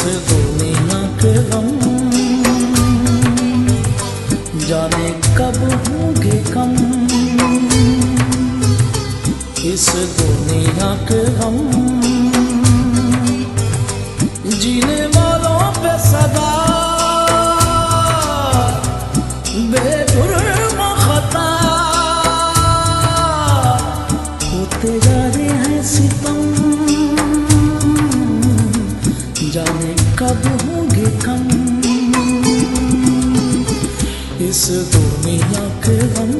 दुनिया के गम जाने कब होंगे कम। इस दुनिया के गम जीने वालों पे सदा बेजुर्म खता होते जा रहे हैं सितम जाने कब होंगे कम। इस दुनिया के गम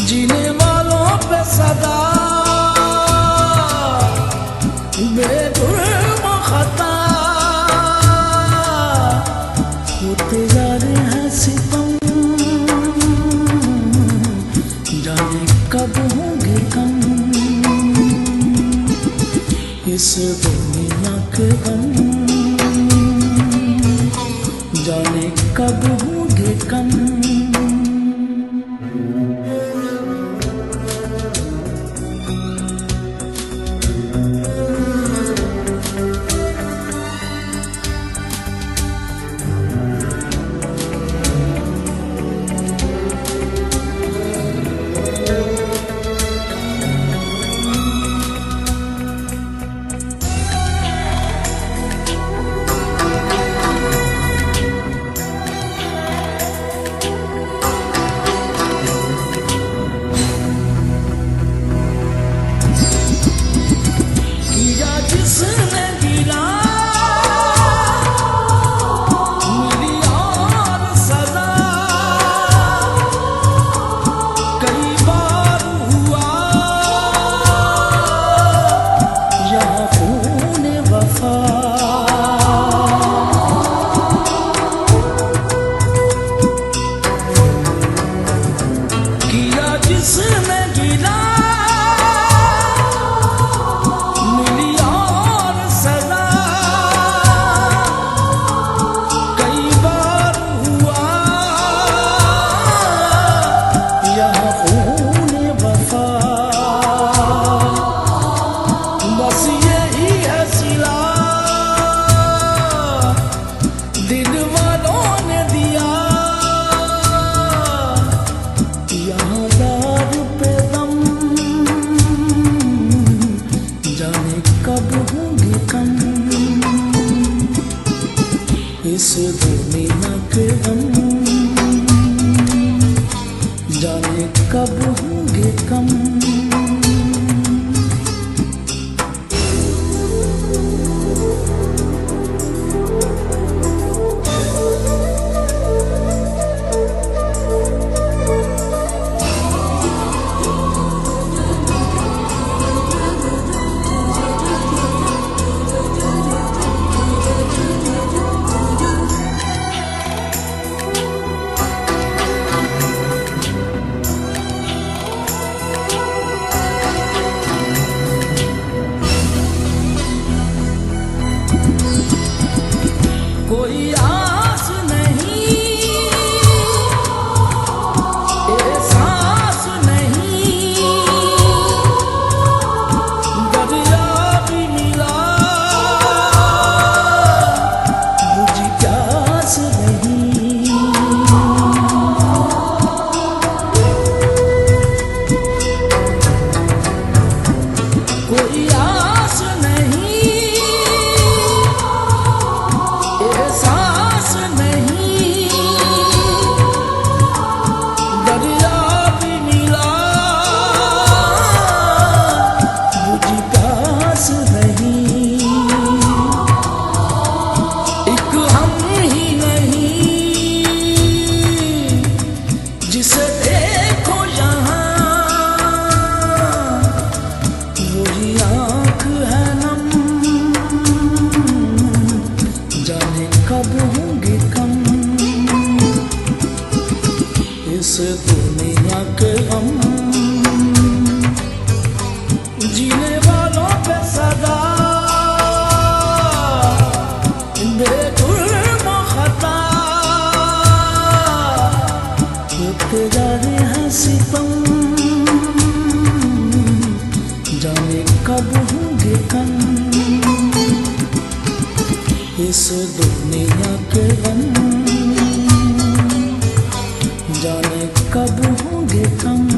जीने वालों पे सदा बेजुर्म खता होते जा रहे हैं सितम जाने कब होंगे कम। इस दुनिया के गम जाने कब होंगे कम। इस दुनिया के गम जाने कब होंगे कम। कोई आस नहीं एहसास नहीं दरिया भी मिला बुझी प्यास नहीं। कोई आस नहीं एहसास नहीं दरिया भी मिला बुझी प्यास नहीं। एक हम ही नहीं जिसे देखो यहाँ वही आँख है नम जाने कब होंगे कम। इस दुनिया के गम जीने वालों पे सदा बेजुर्म खता होते जा रहे हैं सितम जाने कब होंगे कम। इस दुनिया के गम जाने कब होंगे कम।